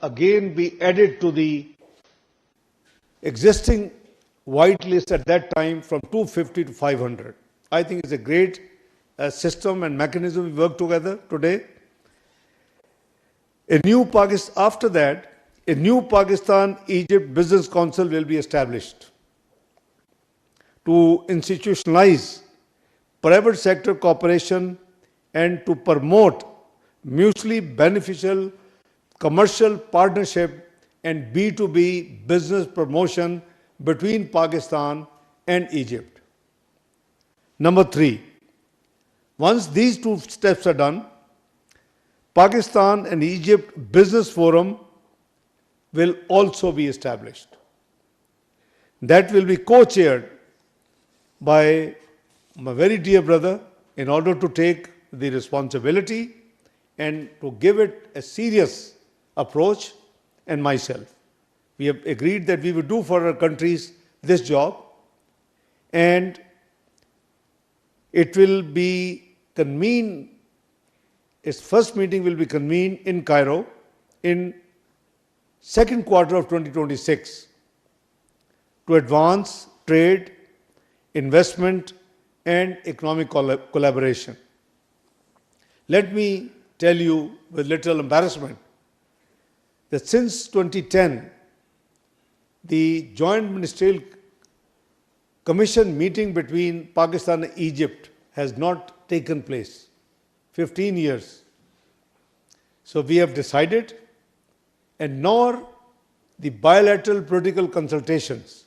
again be added to the existing white list at that time from 250 to 500. I think it's a great system and mechanism we work together today. After that, a new Pakistan-Egypt Business Council will be established to institutionalize private sector cooperation and to promote mutually beneficial commercial partnership and B2B business promotion between Pakistan and Egypt. Number 3, once these two steps are done, Pakistan and Egypt Business Forum will also be established. That will be co-chaired by my very dear brother in order to take the responsibility and to give it a serious approach, and myself. We have agreed that we will do for our countries this job, and it will be convened, its first meeting will be convened in Cairo in second quarter of 2026 to advance trade, investment and economic collaboration. Let me tell you with little embarrassment that since 2010, the Joint Ministerial Commission meeting between Pakistan and Egypt has not taken place. 15 years. So we have decided, and nor the bilateral political consultations.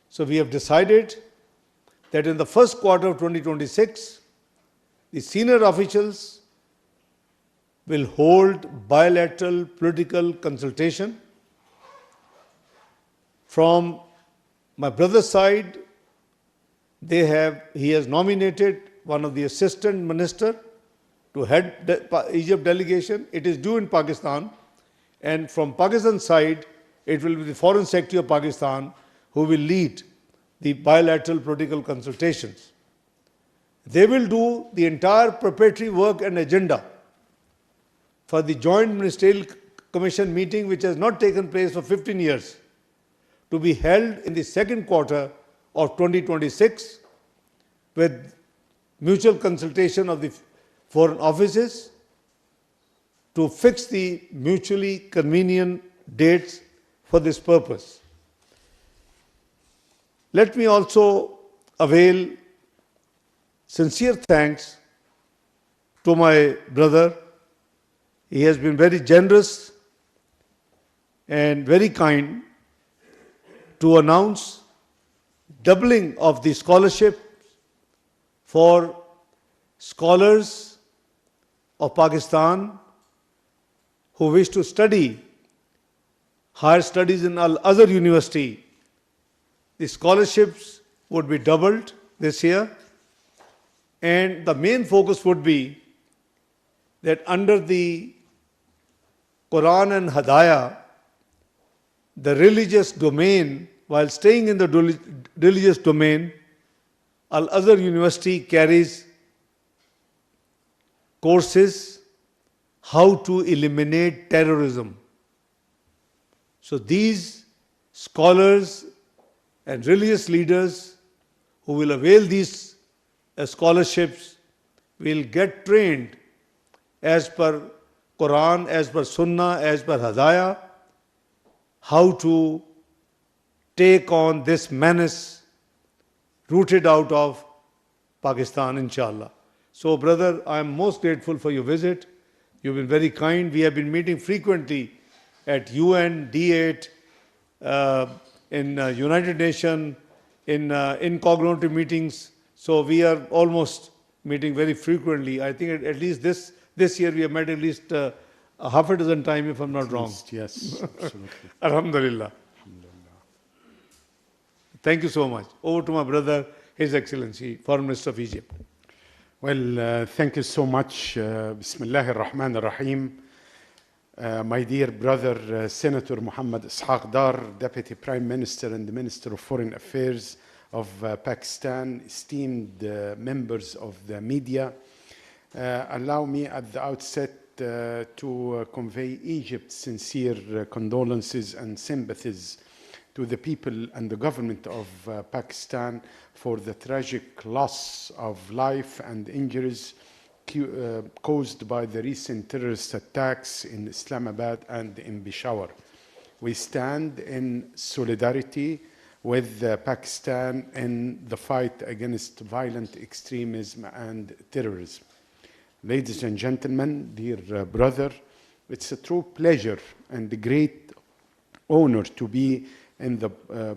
So we have decided that in the first quarter of 2026, the senior officials will hold bilateral political consultation. From my brother's side, he has nominated one of the assistant minister to head the Egypt delegation. It is due in Pakistan, and from Pakistan side, it will be the Foreign Secretary of Pakistan who will lead the bilateral political consultations. They will do the entire preparatory work and agenda for the Joint Ministerial Commission meeting, which has not taken place for 15 years, to be held in the second quarter of 2026 with mutual consultation of the foreign offices to fix the mutually convenient dates for this purpose. Let me also avail sincere thanks to my brother. He has been very generous and very kind to announce doubling of the scholarship for scholars of Pakistan who wish to study higher studies in Al-Azhar University. The scholarships would be doubled this year, and the main focus would be that under the Quran and Hadaya, the religious domain, while staying in the religious domain, Al-Azhar University carries courses how to eliminate terrorism. So these scholars and religious leaders who will avail these scholarships will get trained as per Quran, as per Sunnah, as per Hadaya, how to take on this menace rooted out of Pakistan, inshallah. So, brother, I am most grateful for your visit. You've been very kind. We have been meeting frequently at UN, D8, in United Nations, in incognito meetings. So we are almost meeting very frequently. I think at least this year we have met at least half a dozen times, if I'm not wrong. Yes, absolutely. Alhamdulillah. Thank you so much. Over to my brother, His Excellency, Foreign Minister of Egypt. Well, thank you so much. Bismillah ar-Rahman ar-Rahim. My dear brother, Senator Muhammad Ishaq Dar, Deputy Prime Minister and the Minister of Foreign Affairs of Pakistan, esteemed members of the media, allow me at the outset to convey Egypt's sincere condolences and sympathies to the people and the government of Pakistan for the tragic loss of life and injuries caused by the recent terrorist attacks in Islamabad and in Peshawar. We stand in solidarity with Pakistan in the fight against violent extremism and terrorism. Ladies and gentlemen, dear brother, it's a true pleasure and a great honor to be in the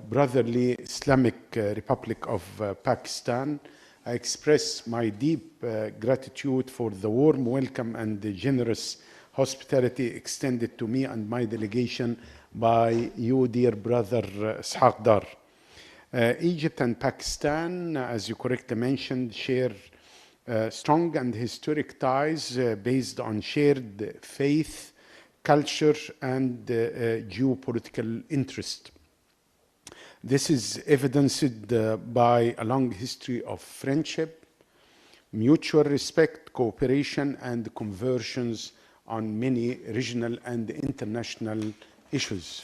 brotherly Islamic Republic of Pakistan. I express my deep gratitude for the warm welcome and the generous hospitality extended to me and my delegation by you, dear brother Ishaq Dar. Egypt and Pakistan, as you correctly mentioned, share strong and historic ties based on shared faith, culture, and geopolitical interest. This is evidenced by a long history of friendship, mutual respect, cooperation, and conversions on many regional and international issues.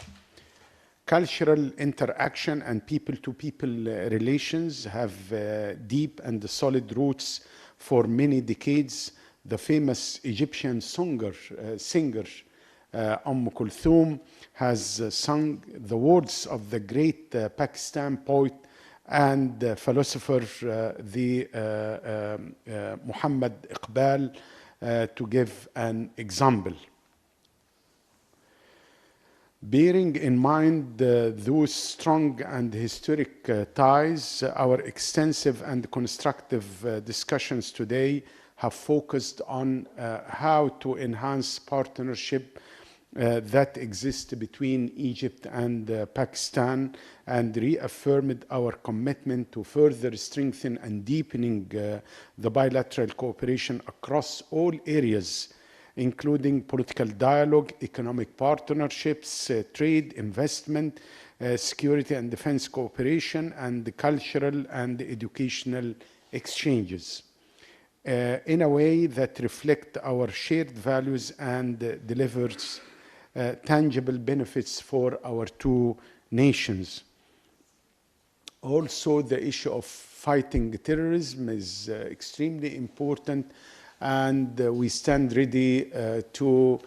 Cultural interaction and people-to-people relations have deep and solid roots for many decades. The famous Egyptian singer Kulthum has sung the words of the great Pakistan poet and philosopher Muhammad Iqbal to give an example. Bearing in mind those strong and historic ties, our extensive and constructive discussions today have focused on how to enhance partnership that exists between Egypt and Pakistan, and reaffirmed our commitment to further strengthen and deepening the bilateral cooperation across all areas, including political dialogue, economic partnerships, trade, investment, security and defense cooperation, and cultural and educational exchanges, in a way that reflect our shared values and delivers tangible benefits for our two nations. Also, the issue of fighting terrorism is extremely important, and we stand ready to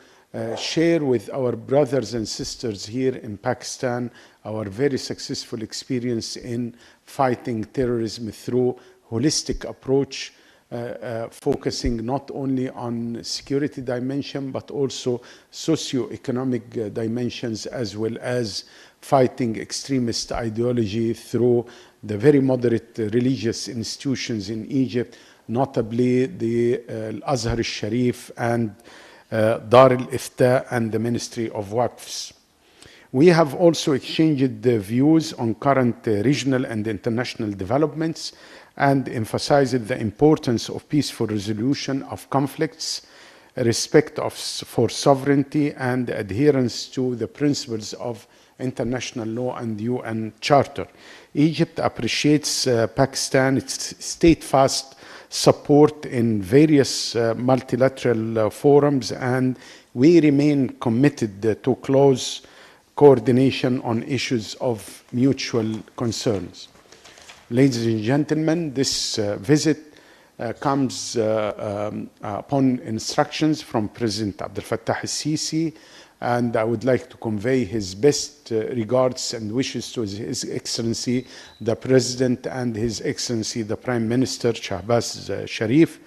share with our brothers and sisters here in Pakistan our very successful experience in fighting terrorism through holistic approach, focusing not only on security dimension but also socio-economic dimensions, as well as fighting extremist ideology through the very moderate religious institutions in Egypt, notably the Al-Azhar al-Sharif and Dar al-Ifta and the Ministry of Waqfs. We have also exchanged views on current regional and international developments and emphasized the importance of peaceful resolution of conflicts, respect for sovereignty, and adherence to the principles of international law and UN Charter. Egypt appreciates Pakistan's steadfast support in various multilateral forums, and we remain committed to close coordination on issues of mutual concerns. Ladies and gentlemen, this visit comes upon instructions from President Abdel Fattah al-Sisi, and I would like to convey his best regards and wishes to His Excellency the President and His Excellency the Prime Minister Shahbaz Sharif.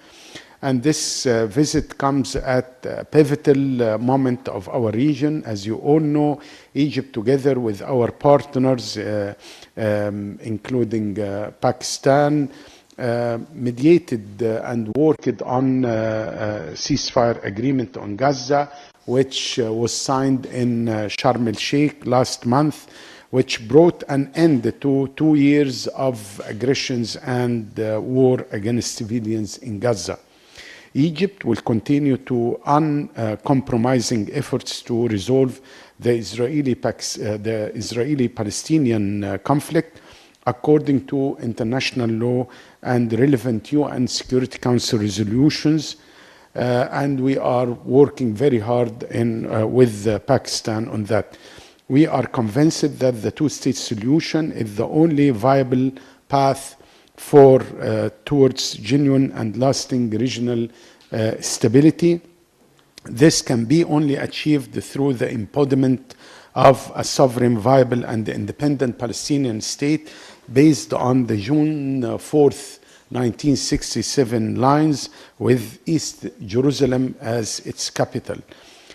And this visit comes at a pivotal moment of our region. As you all know, Egypt, together with our partners, including Pakistan, mediated and worked on a ceasefire agreement on Gaza, which was signed in Sharm el-Sheikh last month, which brought an end to 2 years of aggressions and war against civilians in Gaza. Egypt will continue to uncompromising efforts to resolve the Israeli-Palestinian conflict according to international law and relevant UN Security Council resolutions, and we are working very hard with Pakistan on that. We are convinced that the two-state solution is the only viable path towards genuine and lasting regional stability. This can be only achieved through the embodiment of a sovereign, viable, and independent Palestinian state based on the June 4th, 1967 lines with East Jerusalem as its capital.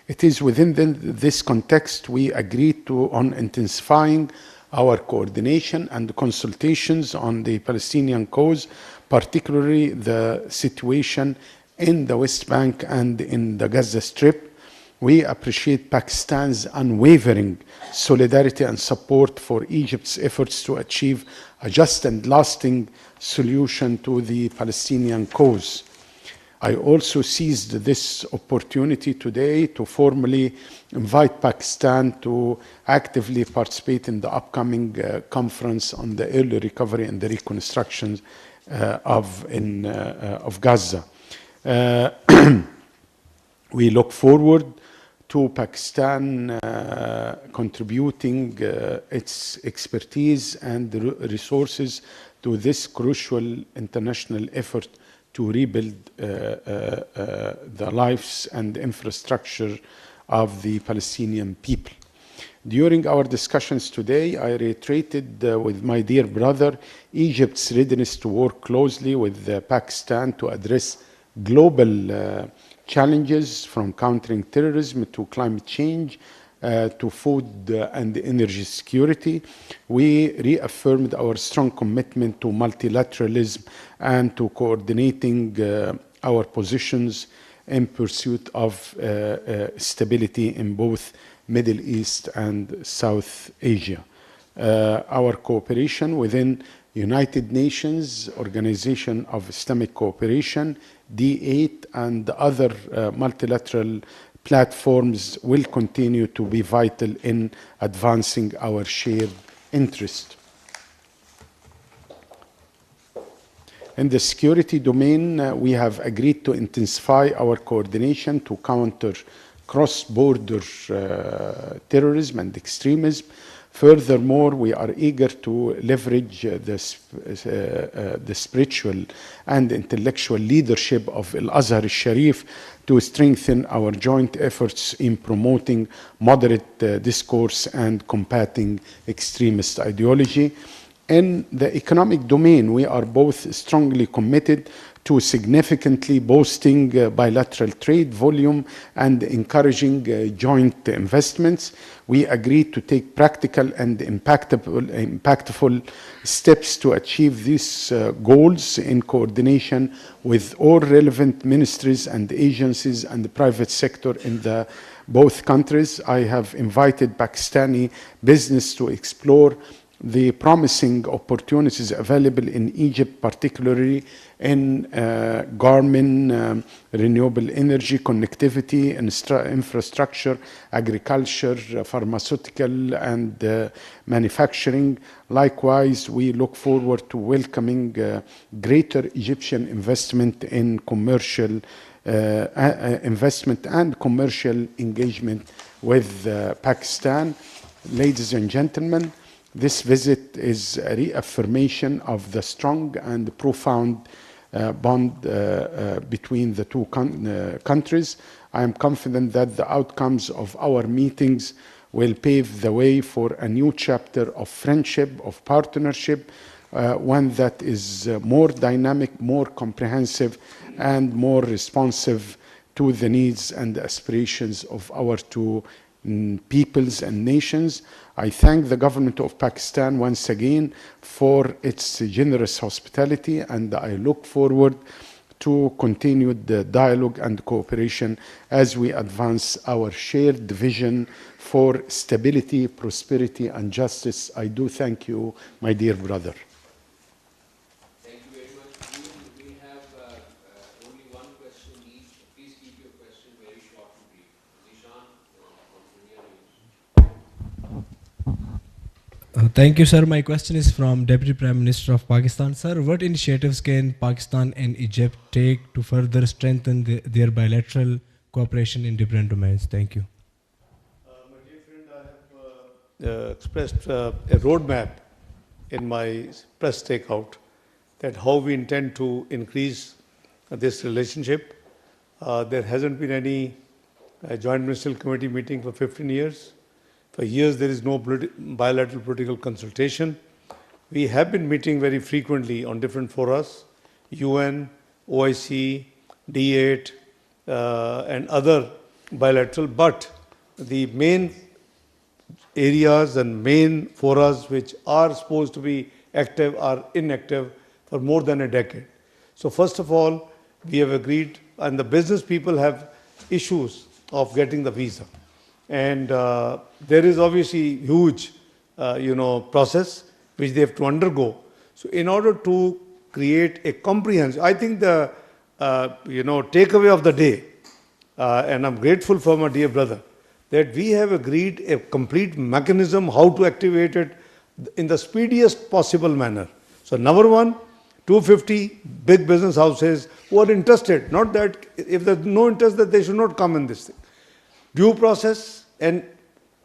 It is within this context we agreed on intensifying our coordination and consultations on the Palestinian cause, particularly the situation in the West Bank and in the Gaza Strip. We appreciate Pakistan's unwavering solidarity and support for Egypt's efforts to achieve a just and lasting solution to the Palestinian cause. I also seized this opportunity today to formally invite Pakistan to actively participate in the upcoming conference on the early recovery and the reconstruction of Gaza. We look forward to Pakistan contributing its expertise and resources to this crucial international effort to rebuild the lives and infrastructure of the Palestinian people. During our discussions today, I reiterated with my dear brother Egypt's readiness to work closely with Pakistan to address global challenges from countering terrorism to climate change to food and energy security. We reaffirmed our strong commitment to multilateralism and to coordinating our positions in pursuit of stability in both Middle East and South Asia. Our cooperation within United Nations, Organization of Islamic Cooperation, D8, and other multilateral platforms will continue to be vital in advancing our shared interest. In the security domain, we have agreed to intensify our coordination to counter cross-border terrorism and extremism. Furthermore, we are eager to leverage the spiritual and intellectual leadership of Al-Azhar al-Sharif to strengthen our joint efforts in promoting moderate discourse and combating extremist ideology. In the economic domain, we are both strongly committed to significantly boosting bilateral trade volume and encouraging joint investments. We agreed to take practical and impactful steps to achieve these goals in coordination with all relevant ministries and agencies and the private sector in both countries. I have invited Pakistani business to explore the promising opportunities available in Egypt, particularly in garment, renewable energy, connectivity, infrastructure, agriculture, pharmaceutical, and manufacturing. Likewise, we look forward to welcoming greater Egyptian investment in commercial investment and commercial engagement with Pakistan. Ladies and gentlemen, this visit is a reaffirmation of the strong and profound bond between the two countries. I am confident that the outcomes of our meetings will pave the way for a new chapter of friendship, of partnership, one that is more dynamic, more comprehensive, and more responsive to the needs and aspirations of our two peoples and nations. I thank the government of Pakistan once again for its generous hospitality, and I look forward to continued dialogue and cooperation as we advance our shared vision for stability, prosperity, and justice. I do thank you, my dear brother. Thank you very much. We have only one question each. Please keep your question very short and brief. Nishan, from India News. Thank you, sir. My question is from Deputy Prime Minister of Pakistan. Sir, what initiatives can Pakistan and Egypt take to further strengthen their bilateral cooperation in different domains? Thank you. My dear friend, I have expressed a roadmap in my press takeout that how we intend to increase this relationship. There hasn't been any joint ministerial committee meeting for 15 years. For years, there is no bilateral political consultation. We have been meeting very frequently on different forums, UN, OIC, D8, and other bilateral, but the main areas and main forums which are supposed to be active are inactive for more than a decade. So first of all, we have agreed, and the business people have issues of getting the visa. And there is obviously huge, process which they have to undergo. So in order to create a comprehensive, I think the, takeaway of the day, and I'm grateful for my dear brother, that we have agreed a complete mechanism how to activate it in the speediest possible manner. So number one, 250 big business houses who are interested, not that if there's no interest that they should not come in this thing. Due process and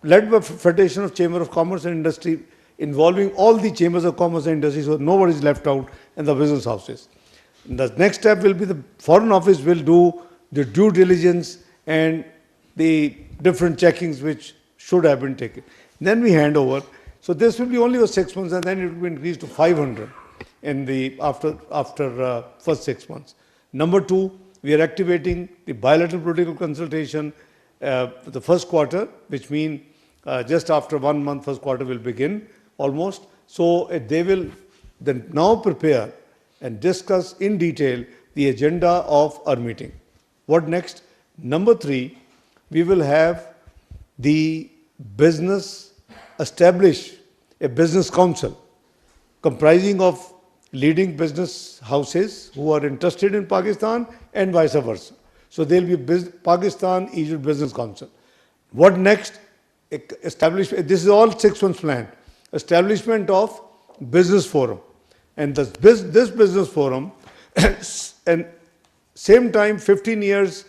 led by Federation of Chamber of Commerce and Industry, involving all the chambers of commerce and industry, so nobody is left out in the business houses. The next step will be the Foreign Office will do the due diligence and the different checkings which should have been taken. Then we hand over. So this will be only for 6 months, and then it will be increased to 500 in the after first 6 months. Number two, we are activating the bilateral political consultation the first quarter, which means just after 1 month, first quarter will begin almost. So they will then now prepare and discuss in detail the agenda of our meeting. What next? Number three, we will have the business establish a business council comprising of leading business houses who are interested in Pakistan and vice versa. So there will be Pakistan-Egypt Business Council. What next? Establishment. This is all 6 months plan. Establishment of business forum. And this business forum, and same time, 15 years,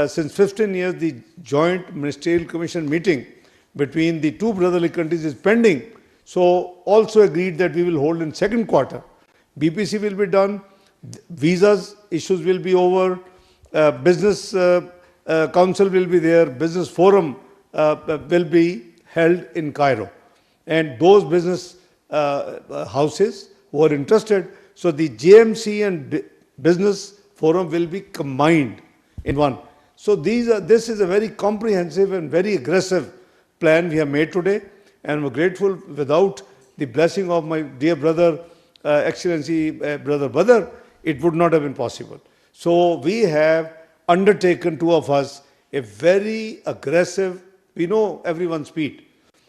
since 15 years, the Joint Ministerial Commission meeting between the two brotherly countries is pending. So also agreed that we will hold in second quarter. BPC will be done, visas issues will be over, business council will be there, business forum will be held in Cairo. And those business houses who are interested, so the JMC and business forum will be combined in one. So this is a very comprehensive and very aggressive plan we have made today, and we're grateful. Without the blessing of my dear brother, Excellency Brother Badr, it would not have been possible. So we have undertaken, two of us, a very aggressive, we know everyone's speed.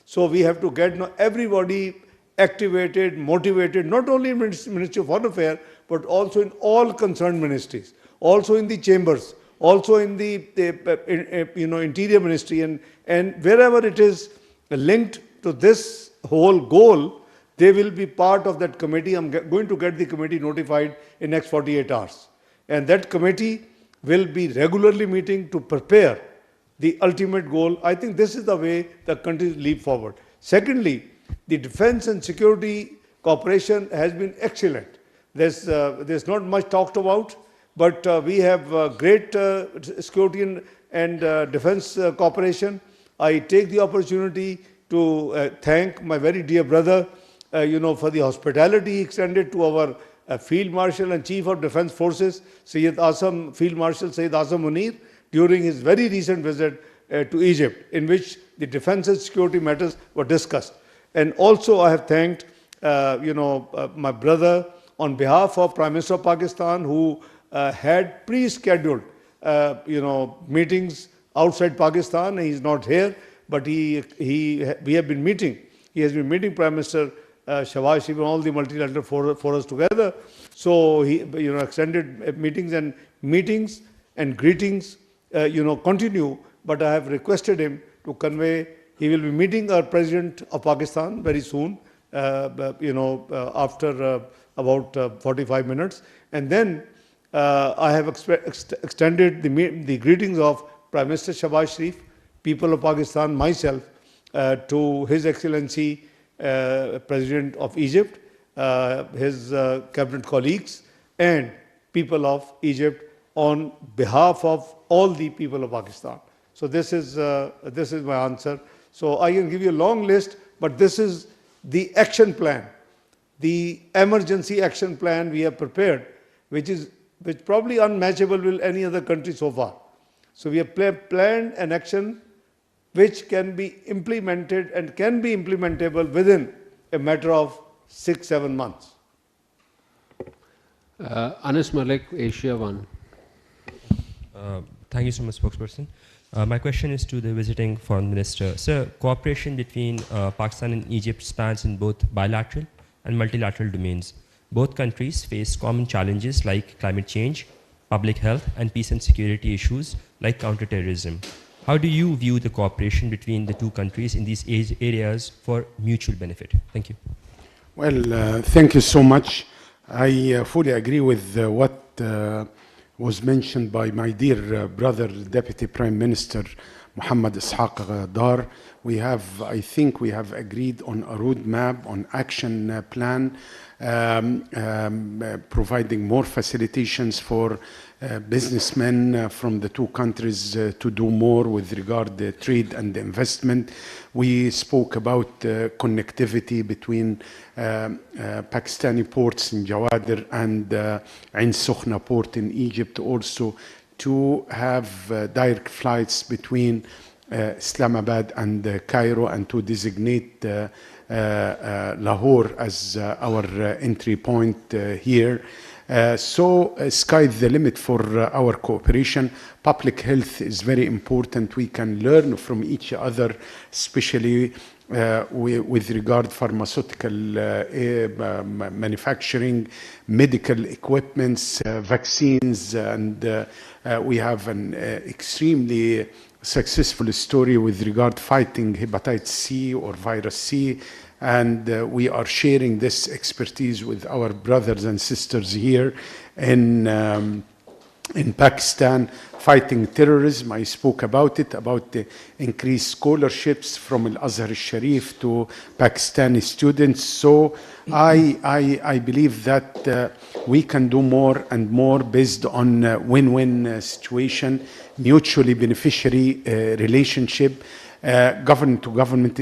So we have to get everybody activated, motivated, not only in Ministry of Foreign Affairs, but also in all concerned ministries, also in the chambers, also in the Interior Ministry, and wherever it is linked to this whole goal, they will be part of that committee. I'm going to get the committee notified in next 48 hours. And that committee will be regularly meeting to prepare the ultimate goal. I think this is the way the country leap forward. Secondly, the defense and security cooperation has been excellent. There's not much talked about, but we have great security and defense cooperation. I take the opportunity to thank my very dear brother, for the hospitality he extended to our Field Marshal and Chief of Defense Forces, Field Marshal Sayyid Azam Munir, during his very recent visit to Egypt, in which the defense and security matters were discussed. And also I have thanked, my brother on behalf of Prime Minister of Pakistan, who had pre-scheduled, meetings outside Pakistan. He's not here, but we have been meeting. He has been meeting Prime Minister Shahbaz and all the multilateral forums together. So he, extended meetings and greetings, continue. But I have requested him to convey. He will be meeting our President of Pakistan very soon, after about 45 minutes. And then I have extended the greetings of Prime Minister Shahbaz Sharif, people of Pakistan, myself, to His Excellency President of Egypt, his cabinet colleagues, and people of Egypt on behalf of all the people of Pakistan. So this is my answer. So I can give you a long list, but this is the action plan, the emergency action plan we have prepared, which probably unmatchable with any other country so far. So we have planned an action which can be implemented and can be implementable within a matter of 6-7 months. Anas Malik, Asia 1. Thank you so much, spokesperson. My question is to the visiting foreign minister. Sir, cooperation between Pakistan and Egypt spans in both bilateral and multilateral domains. Both countries face common challenges like climate change, public health, and peace and security issues like counterterrorism. How do you view the cooperation between the two countries in these areas for mutual benefit? Thank you. Well, thank you so much. I fully agree with what was mentioned by my dear brother, Deputy Prime Minister Muhammad Ishaq Dar. I think we have agreed on a roadmap, on action plan, providing more facilitations for businessmen from the two countries to do more with regard to trade and investment. We spoke about connectivity between Pakistani ports in Jawadir and Ain Sokhna port in Egypt, also to have direct flights between Islamabad and Cairo, and to designate Lahore as our entry point here. So sky's the limit for our cooperation. Public health is very important. We can learn from each other, especially with regard pharmaceutical manufacturing, medical equipments, vaccines, and we have an extremely successful story with regard fighting hepatitis C or virus C, and we are sharing this expertise with our brothers and sisters here in Pakistan, fighting terrorism. I spoke about it, about the increased scholarships from Al-Azhar al-Sharif to Pakistani students. So I believe that we can do more and more based on win-win situation, mutually beneficiary relationship. Government to government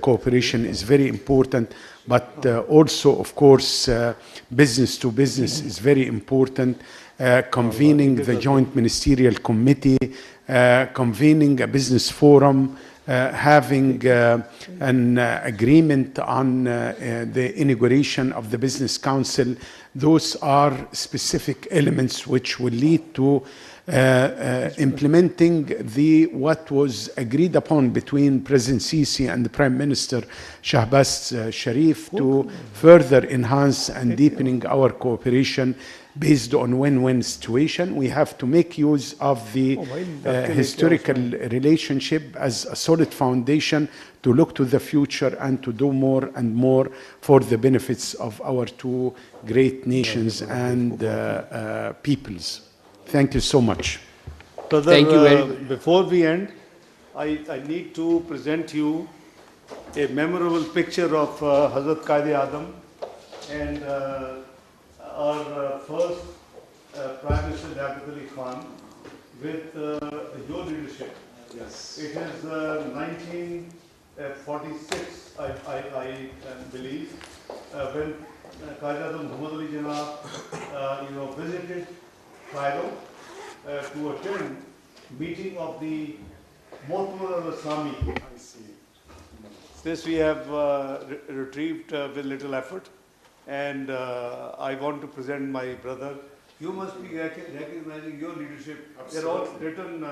cooperation is very important, but also, of course, business to business is very important. Convening the Joint Ministerial Committee, convening a business forum, having an agreement on the inauguration of the Business Council. Those are specific elements which will lead to implementing what was agreed upon between President Seeti and the Prime Minister Shahbaz Sharif to further enhance and deepening our cooperation based on win-win situation. We have to make use of the historical relationship as a solid foundation to look to the future and to do more and more for the benefits of our two great nations and peoples. Thank you so much. Brother, Thank you very much. Before we end, I need to present you a memorable picture of Hazrat Qaid-e-Azam and our first Prime Minister Jabir Ali Khan with your leadership. Yes. It is 1946, I believe, when Qaid-e-Azam Muhammad Ali Jinnah, visited Cairo to attend meeting of the Mu'tamar al-Islami. This we have retrieved with little effort, and I want to present my brother. You must be recognizing your leadership. They're all written.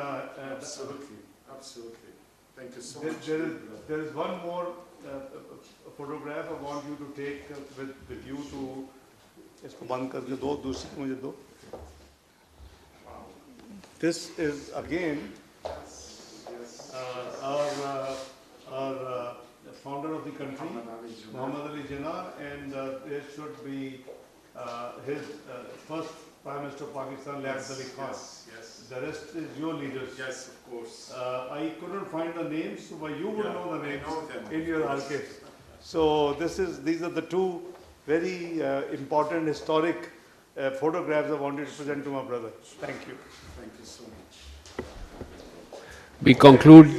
Absolutely. Thank you so much. There is one more photograph I want you to take with you to. इसको बंद करके दो, दूसरी मुझे दो. This is again our founder of the country, Muhammad Ali Jinnah, and there should be his first Prime Minister of Pakistan, Liaquat Ali Khan. Yes. The rest is your leaders. Yes, of course. I couldn't find the names, but you would know the names them, in your archives. So these are the two very important historic photographs I wanted to present to my brother. Thank you. Thank you so much. We conclude